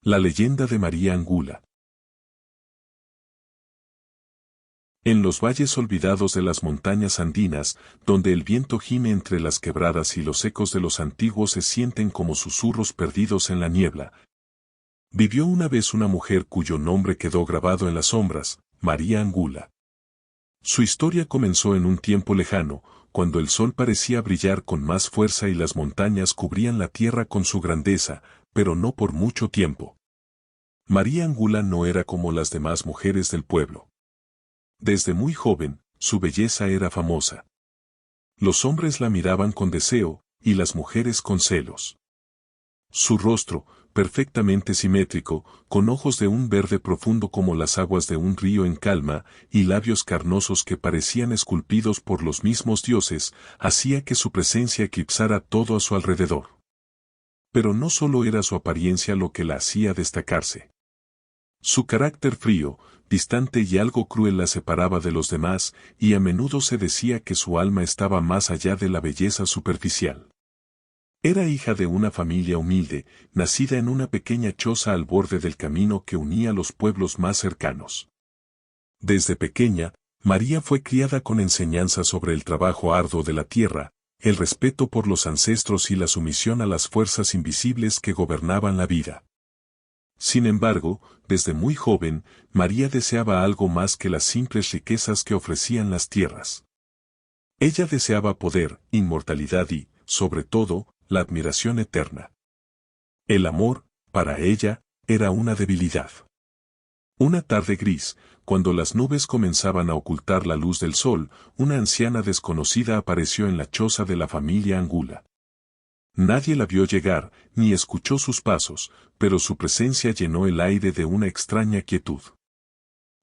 La leyenda de María Angula. En los valles olvidados de las montañas andinas, donde el viento gime entre las quebradas y los ecos de los antiguos se sienten como susurros perdidos en la niebla, vivió una vez una mujer cuyo nombre quedó grabado en las sombras, María Angula. Su historia comenzó en un tiempo lejano, cuando el sol parecía brillar con más fuerza y las montañas cubrían la tierra con su grandeza, pero no por mucho tiempo. María Angula no era como las demás mujeres del pueblo. Desde muy joven, su belleza era famosa. Los hombres la miraban con deseo, y las mujeres con celos. Su rostro, perfectamente simétrico, con ojos de un verde profundo como las aguas de un río en calma, y labios carnosos que parecían esculpidos por los mismos dioses, hacía que su presencia eclipsara todo a su alrededor. Pero no solo era su apariencia lo que la hacía destacarse. Su carácter frío, distante y algo cruel la separaba de los demás, y a menudo se decía que su alma estaba más allá de la belleza superficial. Era hija de una familia humilde, nacida en una pequeña choza al borde del camino que unía los pueblos más cercanos. Desde pequeña, María fue criada con enseñanzas sobre el trabajo arduo de la tierra, el respeto por los ancestros y la sumisión a las fuerzas invisibles que gobernaban la vida. Sin embargo, desde muy joven, María deseaba algo más que las simples riquezas que ofrecían las tierras. Ella deseaba poder, inmortalidad y, sobre todo, la admiración eterna. El amor, para ella, era una debilidad. Una tarde gris, cuando las nubes comenzaban a ocultar la luz del sol, una anciana desconocida apareció en la choza de la familia Angula. Nadie la vio llegar, ni escuchó sus pasos, pero su presencia llenó el aire de una extraña quietud.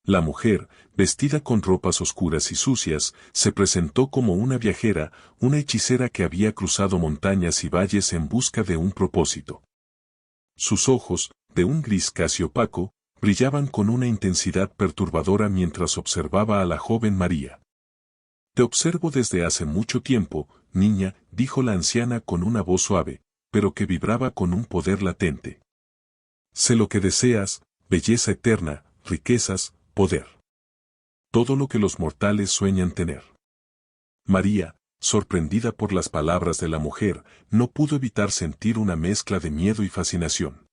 La mujer, vestida con ropas oscuras y sucias, se presentó como una viajera, una hechicera que había cruzado montañas y valles en busca de un propósito. Sus ojos, de un gris casi opaco, brillaban con una intensidad perturbadora mientras observaba a la joven María. «Te observo desde hace mucho tiempo, niña», dijo la anciana con una voz suave, pero que vibraba con un poder latente. «Sé lo que deseas, belleza eterna, riquezas, poder. Todo lo que los mortales sueñan tener». María, sorprendida por las palabras de la mujer, no pudo evitar sentir una mezcla de miedo y fascinación.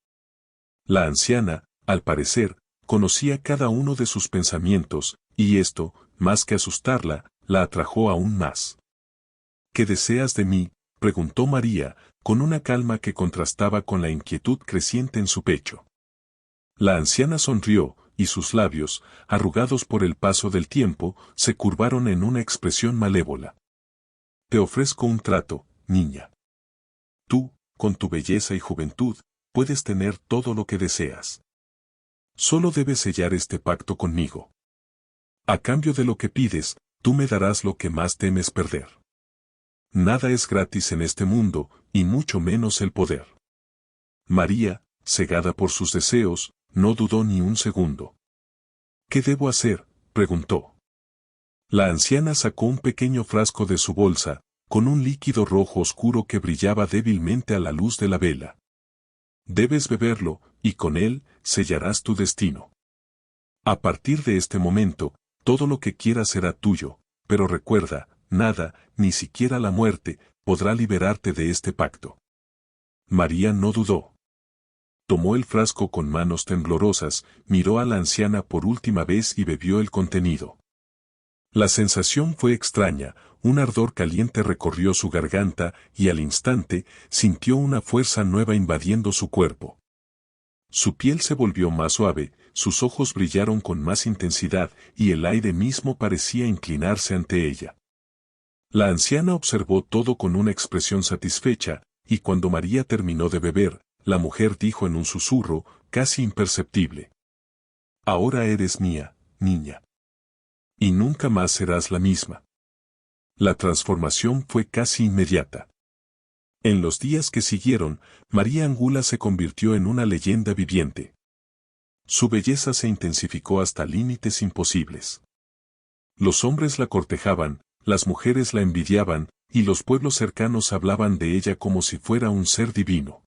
La anciana, al parecer, conocía cada uno de sus pensamientos, y esto, más que asustarla, la atrajo aún más. «¿Qué deseas de mí?», preguntó María, con una calma que contrastaba con la inquietud creciente en su pecho. La anciana sonrió, y sus labios, arrugados por el paso del tiempo, se curvaron en una expresión malévola. «Te ofrezco un trato, niña. Tú, con tu belleza y juventud, puedes tener todo lo que deseas. Solo debes sellar este pacto conmigo. A cambio de lo que pides, tú me darás lo que más temes perder. Nada es gratis en este mundo, y mucho menos el poder». María, cegada por sus deseos, no dudó ni un segundo. «¿Qué debo hacer?», preguntó. La anciana sacó un pequeño frasco de su bolsa, con un líquido rojo oscuro que brillaba débilmente a la luz de la vela. «Debes beberlo, y con él, sellarás tu destino. A partir de este momento, todo lo que quieras será tuyo, pero recuerda, nada, ni siquiera la muerte, podrá liberarte de este pacto». María no dudó. Tomó el frasco con manos temblorosas, miró a la anciana por última vez y bebió el contenido. La sensación fue extraña, un ardor caliente recorrió su garganta y al instante sintió una fuerza nueva invadiendo su cuerpo. Su piel se volvió más suave, sus ojos brillaron con más intensidad y el aire mismo parecía inclinarse ante ella. La anciana observó todo con una expresión satisfecha, y cuando María terminó de beber, la mujer dijo en un susurro, casi imperceptible: «Ahora eres mía, niña. Y nunca más serás la misma». La transformación fue casi inmediata. En los días que siguieron, María Angula se convirtió en una leyenda viviente. Su belleza se intensificó hasta límites imposibles. Los hombres la cortejaban, las mujeres la envidiaban, y los pueblos cercanos hablaban de ella como si fuera un ser divino.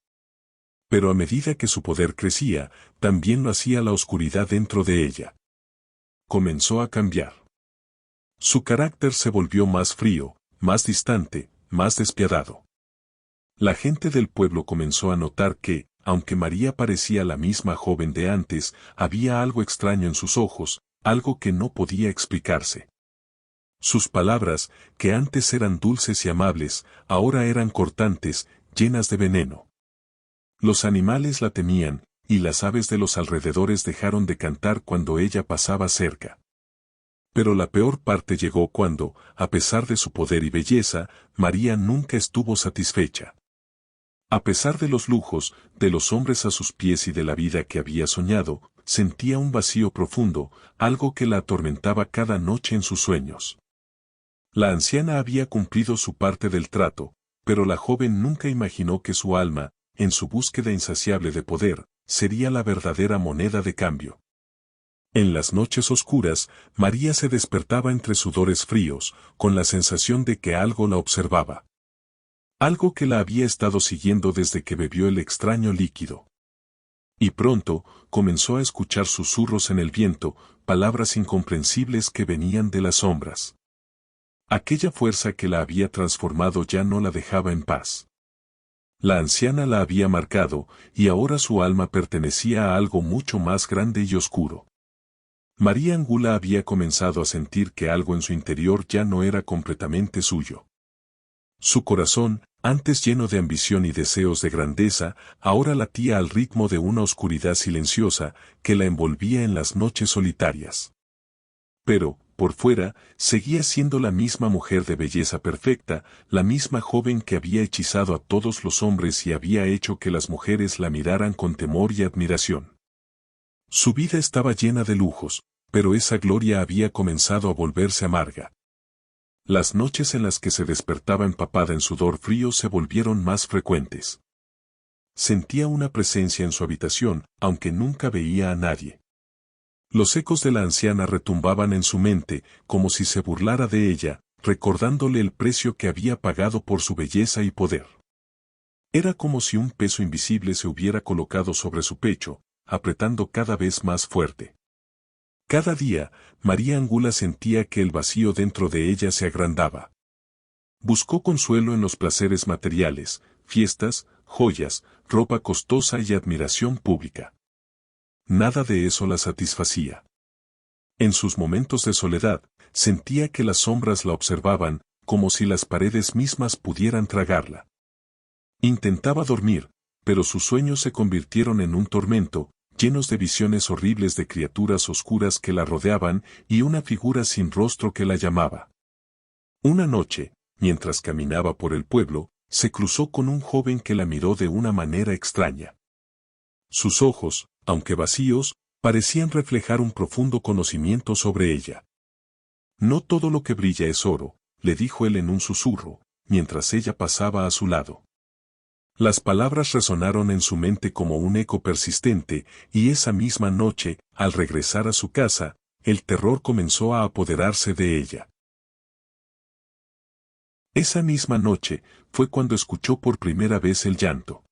Pero a medida que su poder crecía, también lo hacía la oscuridad dentro de ella. Comenzó a cambiar. Su carácter se volvió más frío, más distante, más despiadado. La gente del pueblo comenzó a notar que, aunque María parecía la misma joven de antes, había algo extraño en sus ojos, algo que no podía explicarse. Sus palabras, que antes eran dulces y amables, ahora eran cortantes, llenas de veneno. Los animales la temían, y las aves de los alrededores dejaron de cantar cuando ella pasaba cerca. Pero la peor parte llegó cuando, a pesar de su poder y belleza, María nunca estuvo satisfecha. A pesar de los lujos, de los hombres a sus pies y de la vida que había soñado, sentía un vacío profundo, algo que la atormentaba cada noche en sus sueños. La anciana había cumplido su parte del trato, pero la joven nunca imaginó que su alma, en su búsqueda insaciable de poder, sería la verdadera moneda de cambio. En las noches oscuras, María se despertaba entre sudores fríos, con la sensación de que algo la observaba. Algo que la había estado siguiendo desde que bebió el extraño líquido. Y pronto, comenzó a escuchar susurros en el viento, palabras incomprensibles que venían de las sombras. Aquella fuerza que la había transformado ya no la dejaba en paz. La anciana la había marcado, y ahora su alma pertenecía a algo mucho más grande y oscuro. María Angula había comenzado a sentir que algo en su interior ya no era completamente suyo. Su corazón, antes lleno de ambición y deseos de grandeza, ahora latía al ritmo de una oscuridad silenciosa que la envolvía en las noches solitarias. Pero, por fuera, seguía siendo la misma mujer de belleza perfecta, la misma joven que había hechizado a todos los hombres y había hecho que las mujeres la miraran con temor y admiración. Su vida estaba llena de lujos, pero esa gloria había comenzado a volverse amarga. Las noches en las que se despertaba empapada en sudor frío se volvieron más frecuentes. Sentía una presencia en su habitación, aunque nunca veía a nadie. Los ecos de la anciana retumbaban en su mente, como si se burlara de ella, recordándole el precio que había pagado por su belleza y poder. Era como si un peso invisible se hubiera colocado sobre su pecho, apretando cada vez más fuerte. Cada día, María Angula sentía que el vacío dentro de ella se agrandaba. Buscó consuelo en los placeres materiales, fiestas, joyas, ropa costosa y admiración pública. Nada de eso la satisfacía. En sus momentos de soledad, sentía que las sombras la observaban, como si las paredes mismas pudieran tragarla. Intentaba dormir, pero sus sueños se convirtieron en un tormento, llenos de visiones horribles de criaturas oscuras que la rodeaban y una figura sin rostro que la llamaba. Una noche, mientras caminaba por el pueblo, se cruzó con un joven que la miró de una manera extraña. Sus ojos, aunque vacíos, parecían reflejar un profundo conocimiento sobre ella. No todo lo que brilla es oro, le dijo él en un susurro, mientras ella pasaba a su lado. Las palabras resonaron en su mente como un eco persistente, y esa misma noche, al regresar a su casa, el terror comenzó a apoderarse de ella. Esa misma noche, fue cuando escuchó por primera vez el llanto.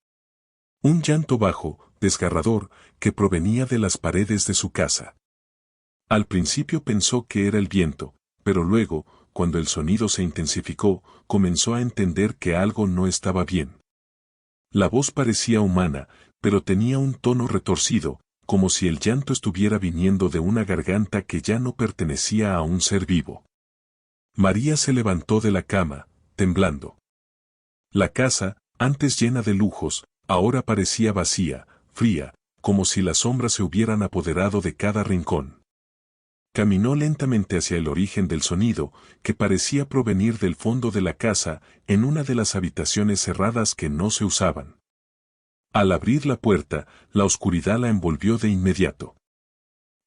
Un llanto bajo, desgarrador, que provenía de las paredes de su casa. Al principio pensó que era el viento, pero luego, cuando el sonido se intensificó, comenzó a entender que algo no estaba bien. La voz parecía humana, pero tenía un tono retorcido, como si el llanto estuviera viniendo de una garganta que ya no pertenecía a un ser vivo. María se levantó de la cama, temblando. La casa, antes llena de lujos, ahora parecía vacía, fría, como si las sombras se hubieran apoderado de cada rincón. Caminó lentamente hacia el origen del sonido, que parecía provenir del fondo de la casa, en una de las habitaciones cerradas que no se usaban. Al abrir la puerta, la oscuridad la envolvió de inmediato.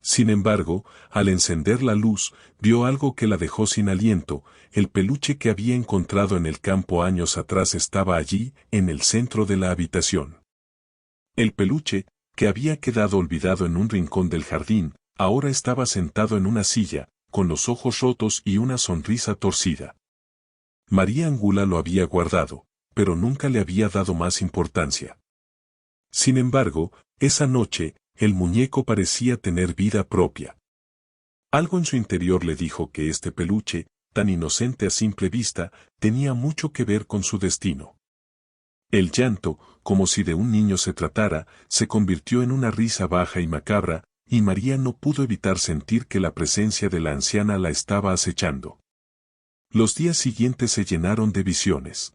Sin embargo, al encender la luz, vio algo que la dejó sin aliento. El peluche que había encontrado en el campo años atrás estaba allí, en el centro de la habitación. El peluche, que había quedado olvidado en un rincón del jardín, ahora estaba sentado en una silla, con los ojos rotos y una sonrisa torcida. María Angula lo había guardado, pero nunca le había dado más importancia. Sin embargo, esa noche, el muñeco parecía tener vida propia. Algo en su interior le dijo que este peluche, tan inocente a simple vista, tenía mucho que ver con su destino. El llanto, como si de un niño se tratara, se convirtió en una risa baja y macabra, y María no pudo evitar sentir que la presencia de la anciana la estaba acechando. Los días siguientes se llenaron de visiones.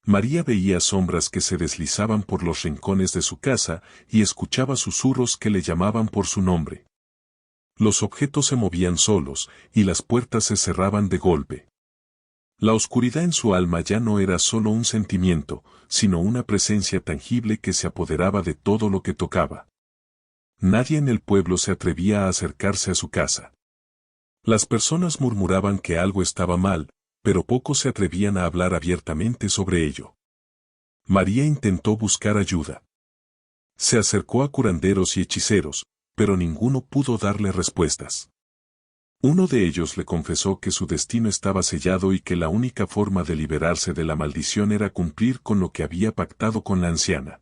María veía sombras que se deslizaban por los rincones de su casa y escuchaba susurros que le llamaban por su nombre. Los objetos se movían solos y las puertas se cerraban de golpe. La oscuridad en su alma ya no era solo un sentimiento, sino una presencia tangible que se apoderaba de todo lo que tocaba. Nadie en el pueblo se atrevía a acercarse a su casa. Las personas murmuraban que algo estaba mal, pero pocos se atrevían a hablar abiertamente sobre ello. María intentó buscar ayuda. Se acercó a curanderos y hechiceros, pero ninguno pudo darle respuestas. Uno de ellos le confesó que su destino estaba sellado y que la única forma de liberarse de la maldición era cumplir con lo que había pactado con la anciana.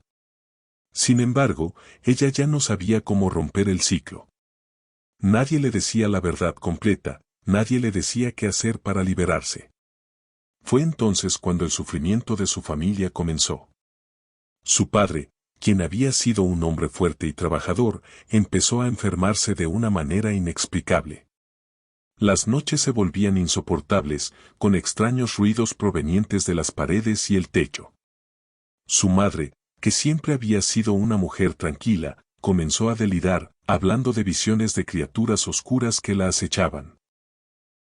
Sin embargo, ella ya no sabía cómo romper el ciclo. Nadie le decía la verdad completa, nadie le decía qué hacer para liberarse. Fue entonces cuando el sufrimiento de su familia comenzó. Su padre, quien había sido un hombre fuerte y trabajador, empezó a enfermarse de una manera inexplicable. Las noches se volvían insoportables, con extraños ruidos provenientes de las paredes y el techo. Su madre, que siempre había sido una mujer tranquila, comenzó a delirar, hablando de visiones de criaturas oscuras que la acechaban.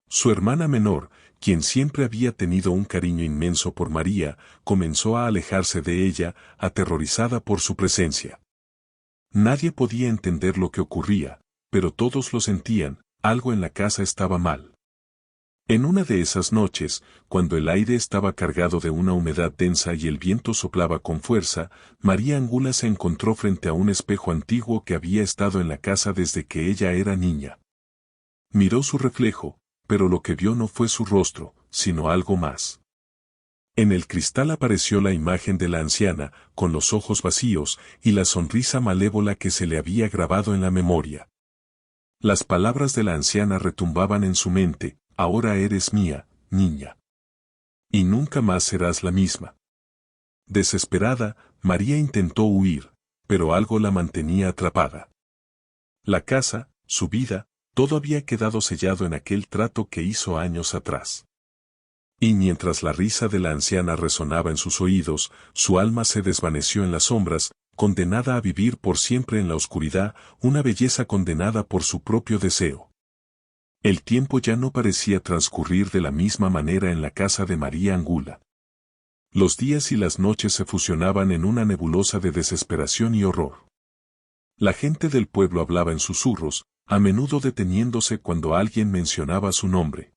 Su hermana menor, quien siempre había tenido un cariño inmenso por María, comenzó a alejarse de ella, aterrorizada por su presencia. Nadie podía entender lo que ocurría, pero todos lo sentían, algo en la casa estaba mal. En una de esas noches, cuando el aire estaba cargado de una humedad densa y el viento soplaba con fuerza, María Angula se encontró frente a un espejo antiguo que había estado en la casa desde que ella era niña. Miró su reflejo, pero lo que vio no fue su rostro, sino algo más. En el cristal apareció la imagen de la anciana, con los ojos vacíos y la sonrisa malévola que se le había grabado en la memoria. Las palabras de la anciana retumbaban en su mente: ahora eres mía, niña. Y nunca más serás la misma. Desesperada, María intentó huir, pero algo la mantenía atrapada. La casa, su vida, todo había quedado sellado en aquel trato que hizo años atrás. Y mientras la risa de la anciana resonaba en sus oídos, su alma se desvaneció en las sombras, condenada a vivir por siempre en la oscuridad, una belleza condenada por su propio deseo. El tiempo ya no parecía transcurrir de la misma manera en la casa de María Angula. Los días y las noches se fusionaban en una nebulosa de desesperación y horror. La gente del pueblo hablaba en susurros, a menudo deteniéndose cuando alguien mencionaba su nombre.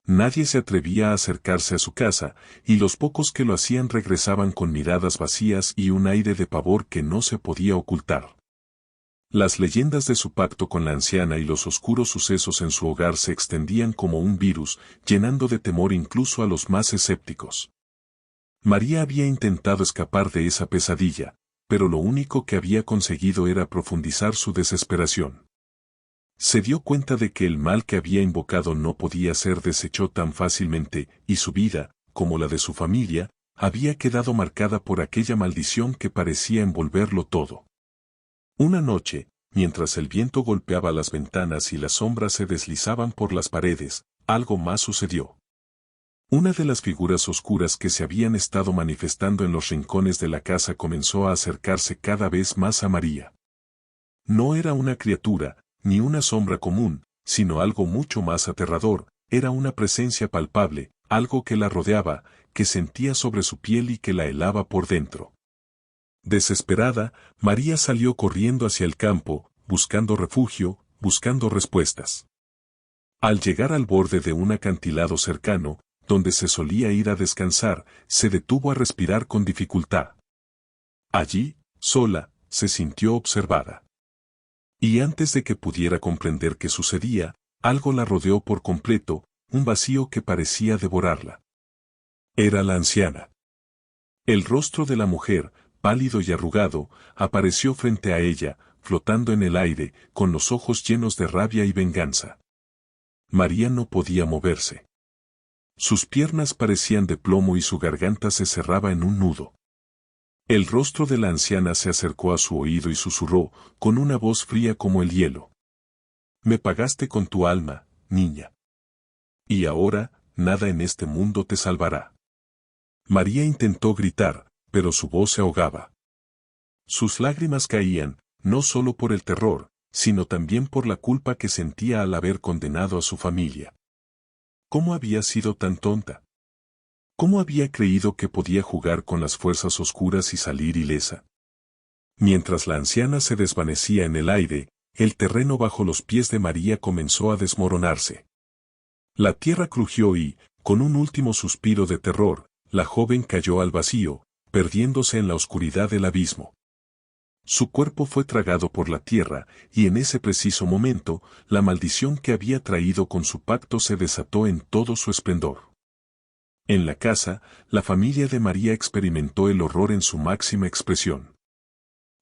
Nadie se atrevía a acercarse a su casa, y los pocos que lo hacían regresaban con miradas vacías y un aire de pavor que no se podía ocultar. Las leyendas de su pacto con la anciana y los oscuros sucesos en su hogar se extendían como un virus, llenando de temor incluso a los más escépticos. María había intentado escapar de esa pesadilla, pero lo único que había conseguido era profundizar su desesperación. Se dio cuenta de que el mal que había invocado no podía ser deshecho tan fácilmente, y su vida, como la de su familia, había quedado marcada por aquella maldición que parecía envolverlo todo. Una noche, mientras el viento golpeaba las ventanas y las sombras se deslizaban por las paredes, algo más sucedió. Una de las figuras oscuras que se habían estado manifestando en los rincones de la casa comenzó a acercarse cada vez más a María. No era una criatura, ni una sombra común, sino algo mucho más aterrador, era una presencia palpable, algo que la rodeaba, que sentía sobre su piel y que la helaba por dentro. Desesperada, María salió corriendo hacia el campo, buscando refugio, buscando respuestas. Al llegar al borde de un acantilado cercano, donde se solía ir a descansar, se detuvo a respirar con dificultad. Allí, sola, se sintió observada. Y antes de que pudiera comprender qué sucedía, algo la rodeó por completo, un vacío que parecía devorarla. Era la anciana. El rostro de la mujer, pálido y arrugado, apareció frente a ella, flotando en el aire, con los ojos llenos de rabia y venganza. María no podía moverse. Sus piernas parecían de plomo y su garganta se cerraba en un nudo. El rostro de la anciana se acercó a su oído y susurró, con una voz fría como el hielo. Me pagaste con tu alma, niña. Y ahora, nada en este mundo te salvará. María intentó gritar, pero su voz se ahogaba. Sus lágrimas caían, no solo por el terror, sino también por la culpa que sentía al haber condenado a su familia. ¿Cómo había sido tan tonta? ¿Cómo había creído que podía jugar con las fuerzas oscuras y salir ilesa? Mientras la anciana se desvanecía en el aire, el terreno bajo los pies de María comenzó a desmoronarse. La tierra crujió y, con un último suspiro de terror, la joven cayó al vacío, perdiéndose en la oscuridad del abismo. Su cuerpo fue tragado por la tierra, y en ese preciso momento, la maldición que había traído con su pacto se desató en todo su esplendor. En la casa, la familia de María experimentó el horror en su máxima expresión.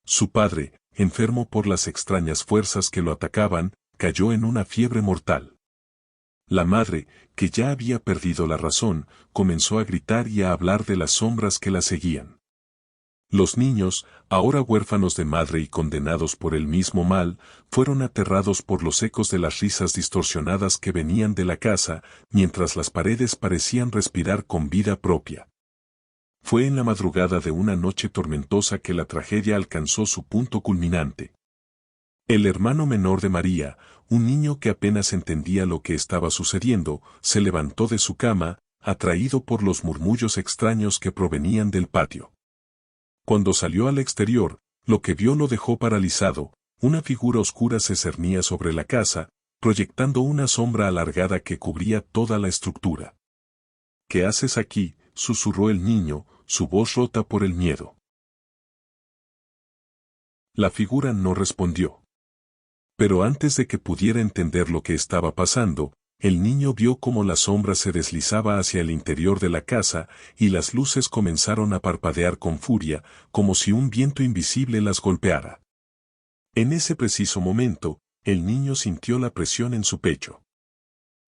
Su padre, enfermo por las extrañas fuerzas que lo atacaban, cayó en una fiebre mortal. La madre, que ya había perdido la razón, comenzó a gritar y a hablar de las sombras que la seguían. Los niños, ahora huérfanos de madre y condenados por el mismo mal, fueron aterrados por los ecos de las risas distorsionadas que venían de la casa, mientras las paredes parecían respirar con vida propia. Fue en la madrugada de una noche tormentosa que la tragedia alcanzó su punto culminante. El hermano menor de María, un niño que apenas entendía lo que estaba sucediendo, se levantó de su cama, atraído por los murmullos extraños que provenían del patio. Cuando salió al exterior, lo que vio lo dejó paralizado. Una figura oscura se cernía sobre la casa, proyectando una sombra alargada que cubría toda la estructura. ¿Qué haces aquí?, susurró el niño, su voz rota por el miedo. La figura no respondió. Pero antes de que pudiera entender lo que estaba pasando, el niño vio cómo la sombra se deslizaba hacia el interior de la casa, y las luces comenzaron a parpadear con furia, como si un viento invisible las golpeara. En ese preciso momento, el niño sintió la presión en su pecho.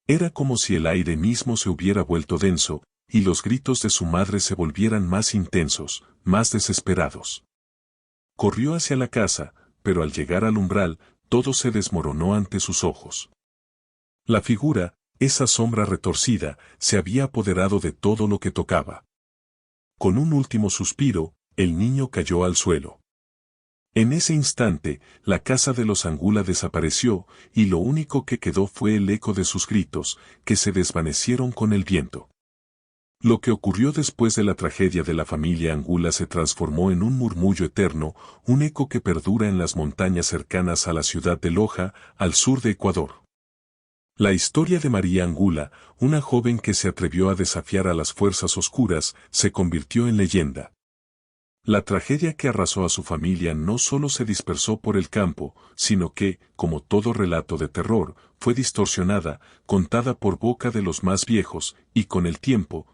Era como si el aire mismo se hubiera vuelto denso, y los gritos de su madre se volvieran más intensos, más desesperados. Corrió hacia la casa, pero al llegar al umbral, todo se desmoronó ante sus ojos. La figura, esa sombra retorcida, se había apoderado de todo lo que tocaba. Con un último suspiro, el niño cayó al suelo. En ese instante, la casa de los Angula desapareció, y lo único que quedó fue el eco de sus gritos, que se desvanecieron con el viento. Lo que ocurrió después de la tragedia de la familia Angula se transformó en un murmullo eterno, un eco que perdura en las montañas cercanas a la ciudad de Loja, al sur de Ecuador. La historia de María Angula, una joven que se atrevió a desafiar a las fuerzas oscuras, se convirtió en leyenda. La tragedia que arrasó a su familia no solo se dispersó por el campo, sino que, como todo relato de terror, fue distorsionada, contada por boca de los más viejos, y con el tiempo,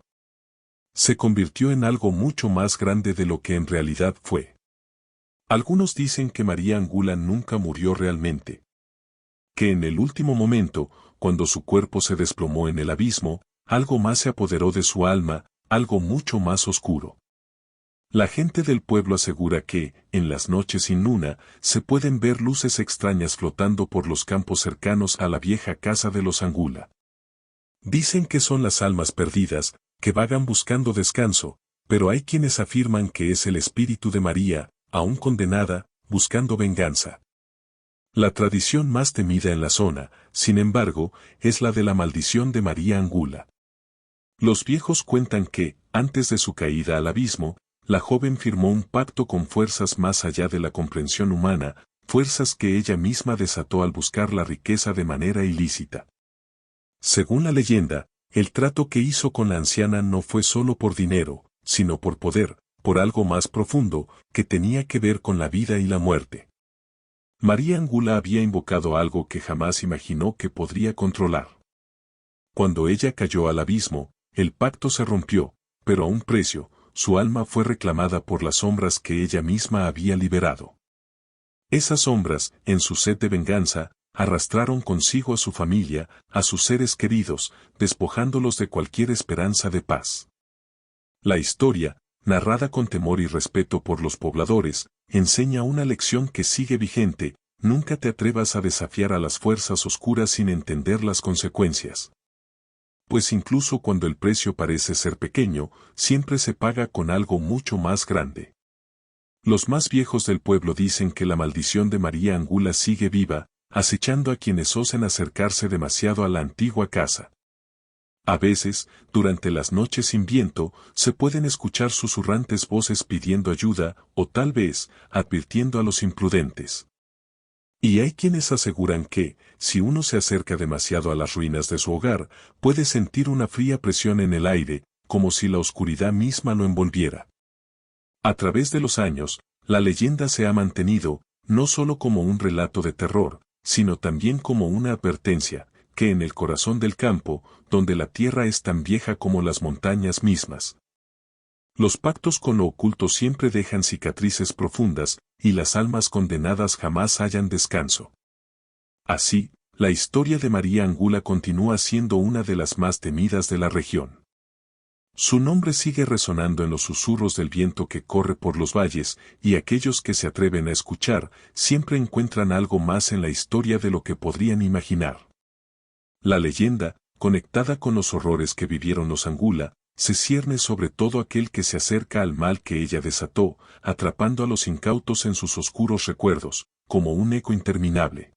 se convirtió en algo mucho más grande de lo que en realidad fue. Algunos dicen que María Angula nunca murió realmente. Que en el último momento, cuando su cuerpo se desplomó en el abismo, algo más se apoderó de su alma, algo mucho más oscuro. La gente del pueblo asegura que, en las noches sin luna, se pueden ver luces extrañas flotando por los campos cercanos a la vieja casa de los Angula. Dicen que son las almas perdidas, que vagan buscando descanso, pero hay quienes afirman que es el espíritu de María, aún condenada, buscando venganza. La tradición más temida en la zona, sin embargo, es la de la maldición de María Angula. Los viejos cuentan que, antes de su caída al abismo, la joven firmó un pacto con fuerzas más allá de la comprensión humana, fuerzas que ella misma desató al buscar la riqueza de manera ilícita. Según la leyenda, el trato que hizo con la anciana no fue solo por dinero, sino por poder, por algo más profundo, que tenía que ver con la vida y la muerte. María Angula había invocado algo que jamás imaginó que podría controlar. Cuando ella cayó al abismo, el pacto se rompió, pero a un precio, su alma fue reclamada por las sombras que ella misma había liberado. Esas sombras, en su sed de venganza, arrastraron consigo a su familia, a sus seres queridos, despojándolos de cualquier esperanza de paz. La historia, narrada con temor y respeto por los pobladores, enseña una lección que sigue vigente: nunca te atrevas a desafiar a las fuerzas oscuras sin entender las consecuencias. Pues incluso cuando el precio parece ser pequeño, siempre se paga con algo mucho más grande. Los más viejos del pueblo dicen que la maldición de María Angula sigue viva, acechando a quienes osen acercarse demasiado a la antigua casa. A veces, durante las noches sin viento, se pueden escuchar susurrantes voces pidiendo ayuda, o tal vez, advirtiendo a los imprudentes. Y hay quienes aseguran que, si uno se acerca demasiado a las ruinas de su hogar, puede sentir una fría presión en el aire, como si la oscuridad misma lo envolviera. A través de los años, la leyenda se ha mantenido, no solo como un relato de terror, sino también como una advertencia, que en el corazón del campo, donde la tierra es tan vieja como las montañas mismas, los pactos con lo oculto siempre dejan cicatrices profundas, y las almas condenadas jamás hallan descanso. Así, la historia de María Angula continúa siendo una de las más temidas de la región. Su nombre sigue resonando en los susurros del viento que corre por los valles, y aquellos que se atreven a escuchar, siempre encuentran algo más en la historia de lo que podrían imaginar. La leyenda, conectada con los horrores que vivieron los Angula, se cierne sobre todo aquel que se acerca al mal que ella desató, atrapando a los incautos en sus oscuros recuerdos, como un eco interminable.